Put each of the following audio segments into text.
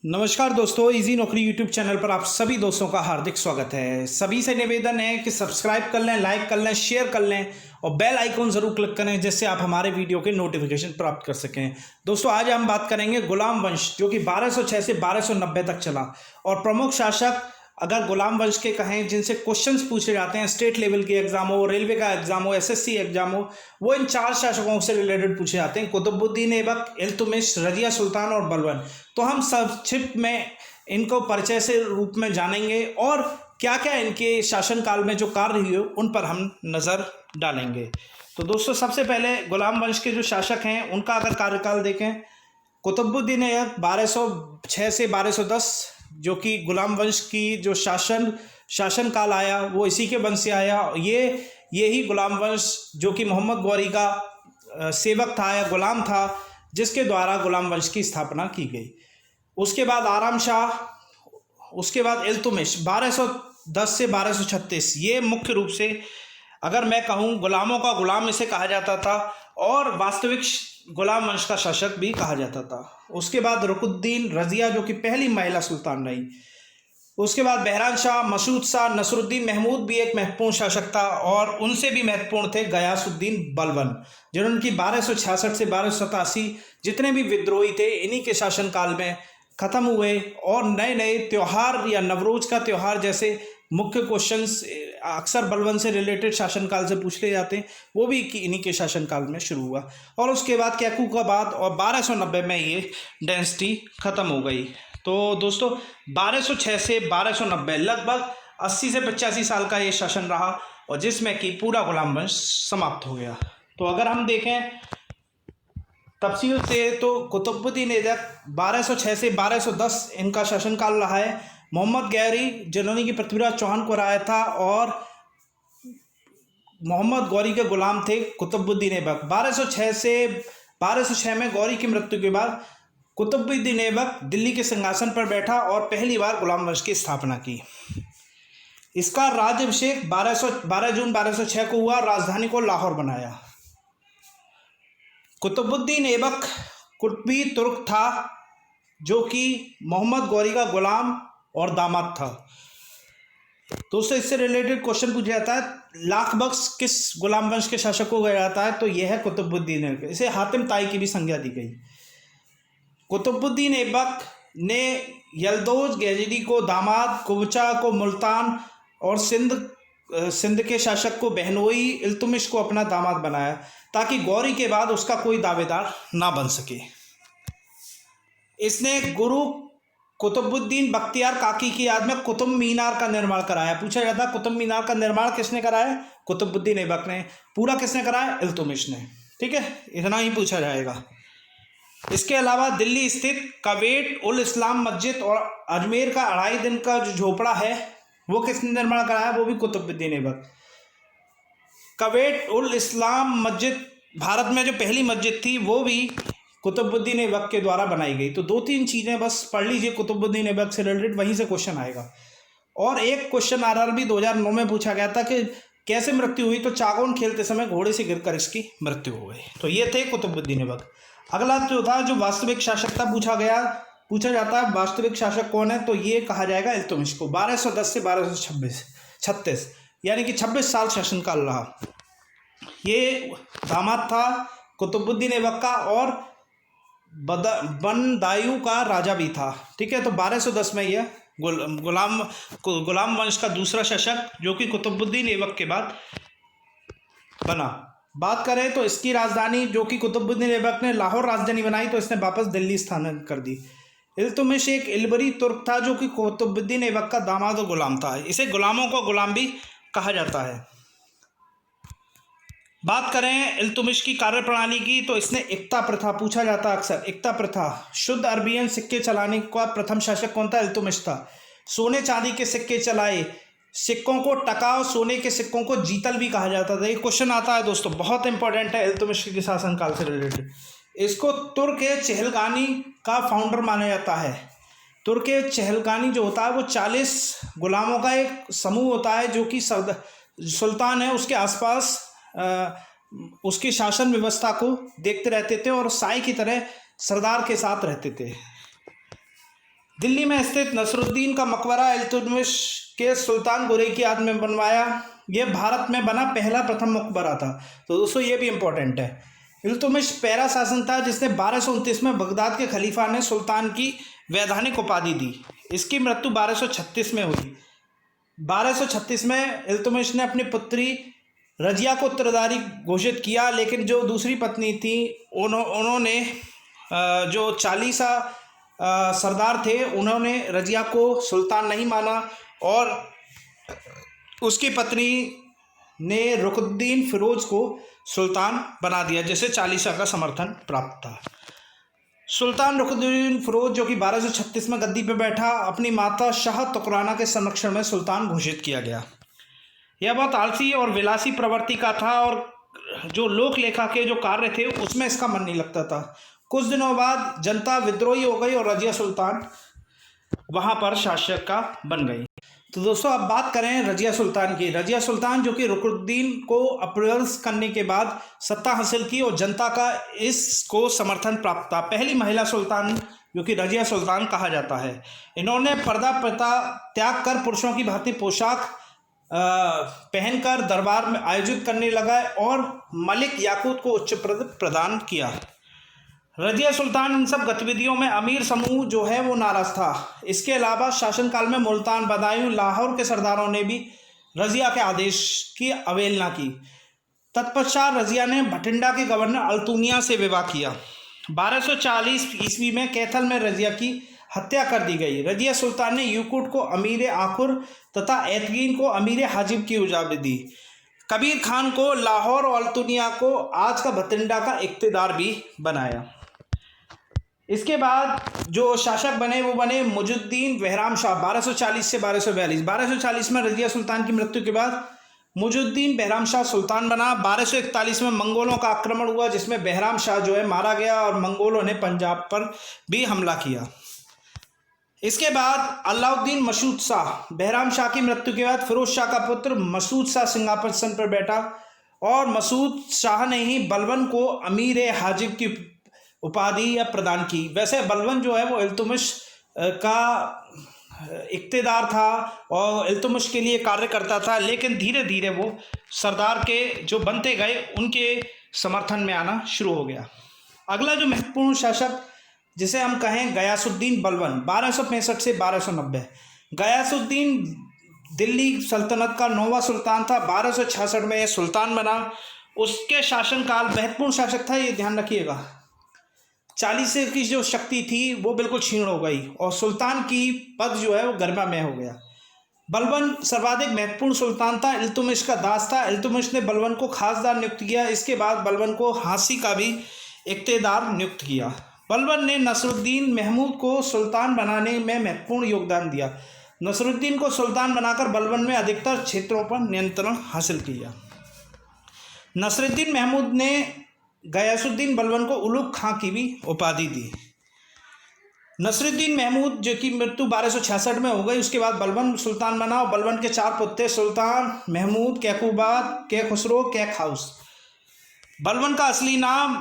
नमस्कार दोस्तों, इजी नौकरी यूट्यूब चैनल पर आप सभी दोस्तों का हार्दिक स्वागत है। सभी से निवेदन है कि सब्सक्राइब कर लें, लाइक कर लें, शेयर कर लें और बेल आइकॉन ज़रूर क्लिक करें जिससे आप हमारे वीडियो के नोटिफिकेशन प्राप्त कर सकें। दोस्तों, आज हम बात करेंगे गुलाम वंश, जो कि 1206 से 1290 तक चला और प्रमुख शासक अगर गुलाम वंश के कहें जिनसे क्वेश्चंस पूछे जाते हैं, स्टेट लेवल के एग्जाम हो, रेलवे का एग्जाम हो, एसएससी एग्जाम हो, वो इन चार शासकों से रिलेटेड पूछे जाते हैं: कुतुबुद्दीन ऐबक, इल्तुतमिश, रजिया सुल्तान और बलबन। तो हम संक्षिप्त में इनको परिचय से रूप में जानेंगे और क्या क्या इनके शासनकाल में जो कार्य हुए उन पर हम नज़र डालेंगे। तो दोस्तों, सबसे पहले गुलाम वंश के जो शासक हैं उनका अगर कार्यकाल देखें, कुतुबुद्दीन ऐबक 1206 से 1210, जो कि गुलाम वंश की जो शासनकाल आया वो इसी के वंश से आया। ये ही गुलाम वंश जो कि मोहम्मद गौरी का सेवक था या गुलाम था, जिसके द्वारा गुलाम वंश की स्थापना की गई। उसके बाद आराम शाह, उसके बाद इल्तुतमिश 1210 से 1236। ये मुख्य रूप से अगर मैं कहूँ गुलामों का गुलाम इसे कहा जाता था और वास्तविक गुलाम वंश का शासक भी कहा जाता था। उसके बाद रुकुद्दीन रजिया, जो कि पहली महिला सुल्तान रही। उसके बाद बहरान शाह, मसूद शाह, नसरुद्दीन महमूद भी एक महत्वपूर्ण शासक था और उनसे भी महत्वपूर्ण थे गयासुद्दीन बलबन, जिन्होंने की 1266 से 1287 जितने भी विद्रोही थे इन्हीं के शासनकाल में ख़त्म हुए। और नए नए त्यौहार या नवरोज का त्यौहार जैसे मुख्य क्वेश्चंस अक्सर बलबन से रिलेटेड शासनकाल से पूछ ले जाते हैं, वो भी इन्हीं के शासनकाल में शुरू हुआ। और उसके बाद कैकू का बाद और 1290 में ये डायनेस्टी ख़त्म हो गई। तो दोस्तों, 1206 से 1290 लगभग 80 से 85 साल का ये शासन रहा और जिसमें कि पूरा गुलाम वंश समाप्त हो गया। तो अगर हम देखें तफसील से तो कुतुबुद्दीन ऐबक 1206 से 1210 इनका शासनकाल रहा है। मोहम्मद गौरी, जिन्होंने कि पृथ्वीराज चौहान को हराया था और मोहम्मद गौरी के गुलाम थे कुतुबुद्दीन ऐबक। 1206 में गौरी की मृत्यु के बाद कुतुबुद्दीन ऐबक दिल्ली के सिंहासन पर बैठा और पहली बार गुलाम वंश की स्थापना की। इसका राज्याभिषेक 12 जून 1206 को हुआ, राजधानी को लाहौर बनाया। कुतुबुद्दीन ऐबक कुतुबी तुर्क था, जो कि मोहम्मद गौरी का गुलाम और दामाद था। दोस्तों, इससे रिलेटेड क्वेश्चन पूछा जाता है, लाख बख्श किस गुलाम वंश के शासक को कहा जाता है? तो यह है कुतुबुद्दीन ऐबक। इसे हातिम ताई की भी संज्ञा दी गई। कुतुबुद्दीन ऐबक ने यल्दौज गजनी को दामाद, कुबचा को मुल्तान और सिंध के शासक को बहनोई इल्तुतमिश को अपना दामाद बनाया ताकि गौरी के बाद उसका कोई दावेदार ना बन सके। इसने गुरु कुतुबुद्दीन बख्तियार काकी की याद में कुतुब मीनार का निर्माण कराया। पूछा जाता है कुतुब मीनार का निर्माण किसने कराया? कुतुबुद्दीन ऐबक ने। पूरा किसने कराया? इल्तुतमिश ने। ठीक है, इतना ही पूछा जाएगा। इसके अलावा दिल्ली स्थित कवेट उल इस्लाम मस्जिद और अजमेर का 2.5 दिन का जो झोपड़ा है वो किसने निर्माण कराया? वो भी कुतुबुद्दीन ऐबक। कवेट उल इस्लाम मस्जिद भारत में जो पहली मस्जिद थी वो भी कुतुबुद्दीन ऐबक के द्वारा बनाई गई। तो 2-3 चीज़ें बस पढ़ लीजिए कुतुबुद्दीन ऐबक से रिलेटेड, वहीं से क्वेश्चन आएगा। और एक क्वेश्चन आरआरबी 2009 में पूछा गया था कि कैसे मृत्यु हुई? तो चागोन खेलते समय घोड़े से गिरकर इसकी मृत्यु हो गई। तो ये थे कुतुबुद्दीन ऐबक। अगला जो था, जो वास्तविक शासक था, पूछा जाता है वास्तविक शासक कौन है? तो ये कहा जाएगा इल्तुतमिश को। 1210 से 1236, यानी कि 26 साल शासनकाल रहा। ये दामाद था कुतुबुद्दीन ऐबक का और बनदायूं का राजा भी था। ठीक है, तो 1210 में यह गुलाम वंश का दूसरा शासक जो कि कुतुबुद्दीन ऐबक के बाद बना। बात करें तो इसकी राजधानी, जो कि कुतुबुद्दीन ऐबक ने लाहौर राजधानी बनाई, तो इसने वापस दिल्ली स्थानांतरित कर दी। इल्तुतमिश एक इलबरी तुर्क था जो कि कुतुबुद्दीन ऐबक का दामाद और गुलाम था। इसे गुलामों का गुलाम भी कहा जाता है। बात करें इल्तुतमिश की कार्यप्रणाली की, तो इसने इक्ता प्रथा, पूछा जाता है अक्सर, इक्ता प्रथा, शुद्ध अरबियन सिक्के चलाने का प्रथम शासक कौन था? इल्तुतमिश था। सोने चांदी के सिक्के चलाए, सिक्कों को टकाओ, सोने के सिक्कों को जीतल भी कहा जाता था। ये क्वेश्चन आता है दोस्तों, बहुत इंपॉर्टेंट है इल्तुतमिश के शासनकाल से रिलेटेड। इसको तुर्क चहलगानी का फाउंडर माना जाता है। तुर्क चहलगानी जो होता है वो 40 गुलामों का एक समूह होता है जो कि सुल्तान है उसके आसपास उसकी शासन व्यवस्था को देखते रहते थे और साई की तरह सरदार के साथ रहते थे। दिल्ली में स्थित नसरुद्दीन का मकबरा इल्तुतमिश के सुल्तान गुरई की याद में बनवाया। यह भारत में बना पहला प्रथम मकबरा था। तो दोस्तों ये भी इम्पोर्टेंट है। इल्तुतमिश पहला शासन था जिसने 1229 में बगदाद के खलीफा ने सुल्तान की वैधानिक उपाधि दी। इसकी मृत्यु 1236 में हुई। 1236 में इल्तुतमिश ने अपनी पुत्री रजिया को उत्तराधिकारी घोषित किया, लेकिन जो दूसरी पत्नी थी उन्होंने जो चालीसा सरदार थे उन्होंने रजिया को सुल्तान नहीं माना और उसकी पत्नी ने रुकनुद्दीन फिरोज को सुल्तान बना दिया, जिसे चालीसा का समर्थन प्राप्त था। सुल्तान रुकनुद्दीन फिरोज जो कि 1236 में गद्दी पर बैठा, अपनी माता शाह तुकराना के संरक्षण में सुल्तान घोषित किया गया। यह बहुत आलसी और विलासी प्रवृत्ति का था और जो लोक लेखा के जो कार्य थे उसमें इसका मन नहीं लगता था। कुछ दिनों बाद जनता विद्रोही हो गई और रजिया सुल्तान वहां पर शासक का बन गई। तो दोस्तों अब बात करें रजिया सुल्तान की। रजिया सुल्तान जो कि रुकनुद्दीन को अपराजित करने के बाद सत्ता हासिल की और जनता का इसको समर्थन प्राप्त था। पहली महिला सुल्तान जो कि रजिया सुल्तान कहा जाता है। इन्होंने पर्दा प्रथा त्याग कर पुरुषों की भांति पोशाक पहनकर दरबार में आयोजित करने लगा और मलिक याकूत को उच्च पद प्रदान किया। रजिया सुल्तान इन सब गतिविधियों में अमीर समूह जो है वो नाराज था। इसके अलावा शासनकाल में मुल्तान, बदायूं, लाहौर के सरदारों ने भी रजिया के आदेश की अवहेलना की। तत्पश्चात रजिया ने भटिंडा के गवर्नर अल्तुनिया से विवाह किया। 1240 ईस्वी में कैथल में रजिया की हत्या कर दी गई। रजिया सुल्तान ने याकूत को अमीर आखुर तथा एतगीन को अमीर हाजिब की उजाजत दी। कबीर खान को लाहौर और अल्तुनिया को आज का भटिंडा का इख्तियार भी बनाया। इसके बाद जो शासक बने वो बने मुइजुद्दीन बहराम शाह 1240 से 1242। 1240 में रजिया सुल्तान की मृत्यु के बाद मुइजुद्दीन बहराम शाह सुल्तान बना। 1241 में मंगोलों का आक्रमण हुआ जिसमें बहराम शाह जो है मारा गया और मंगोलों ने पंजाब पर भी हमला किया। इसके बाद अलाउद्दीन मसूद शाह, बहराम शाह की मृत्यु के बाद फिरोज शाह का पुत्र मसूद शाह सिंहासन पर बैठा और मसूद शाह ने ही बलबन को अमीर हाजिब की उपाधि या प्रदान की। वैसे बलबन जो है वो इल्तुतमिश का इख्तियार था और इल्तुतमिश के लिए कार्य करता था, लेकिन धीरे धीरे वो सरदार के जो बनते गए उनके समर्थन में आना शुरू हो गया। अगला जो महत्वपूर्ण शासक जिसे हम कहें गयासुद्दीन बलबन 1265 से 1290। गयासुद्दीन दिल्ली सल्तनत का 9वां सुल्तान था। 1266 में यह सुल्तान बना। उसके शासनकाल महत्वपूर्ण शासक था, ये ध्यान रखिएगा। 40 की जो शक्ति थी वो बिल्कुल क्षीण हो गई और सुल्तान की पद जो है वो गरिमामय हो गया। बलबन सर्वाधिक महत्वपूर्ण सुल्तान था। इल्तुतमिश का दास था। इल्तुतमिश ने बलबन को खासदार नियुक्त किया। इसके बाद बलबन को हांसी का भी इख्तियार नियुक्त किया। बलबन ने नसरुद्दीन महमूद को सुल्तान बनाने में महत्वपूर्ण योगदान दिया। नसरुद्दीन को सुल्तान बनाकर बलबन में अधिकतर क्षेत्रों पर नियंत्रण हासिल किया। नसरुद्दीन महमूद ने गयासुद्दीन बलबन को उलुग खां की भी उपाधि दी। नसरुद्दीन महमूद जो की मृत्यु 1266 में हो गई। उसके बाद बलबन सुल्तान बना और बलबन के 4 पुत्र सुल्तान, महमूद, कैकुबाद, कैखुसरो, कैखाउस। बलबन का असली नाम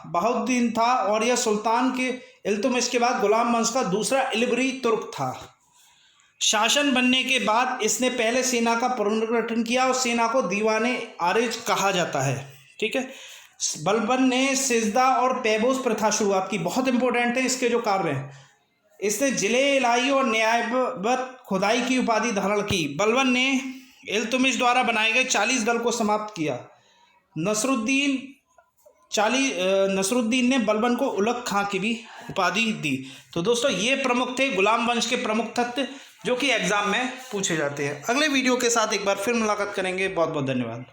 बहाउद्दीन था और यह सुल्तान के इल्तुतमिश के बाद गुलाम वंश का दूसरा इलबरी तुर्क था। शासन बनने के बाद इसने पहले सेना का पुनर्गठन किया और सेना को दीवाने आरिज कहा जाता है। ठीक है। बलबन ने सिजदा और पैबोस प्रथा शुरुआत की। बहुत इंपॉर्टेंट है इसके जो कार्य हैं। इसने जिले इलाही और न्यायबत खुदाई की उपाधि धारण की। बलबन ने इल्तुतमिश द्वारा बनाए गए 40 दल को समाप्त किया। नसरुद्दीन ने बलबन को उलग खां की भी उपाधि दी। तो दोस्तों ये प्रमुख थे गुलाम वंश के प्रमुख तत्व जो कि एग्जाम में पूछे जाते हैं। अगले वीडियो के साथ एक बार फिर मुलाकात करेंगे। बहुत बहुत धन्यवाद।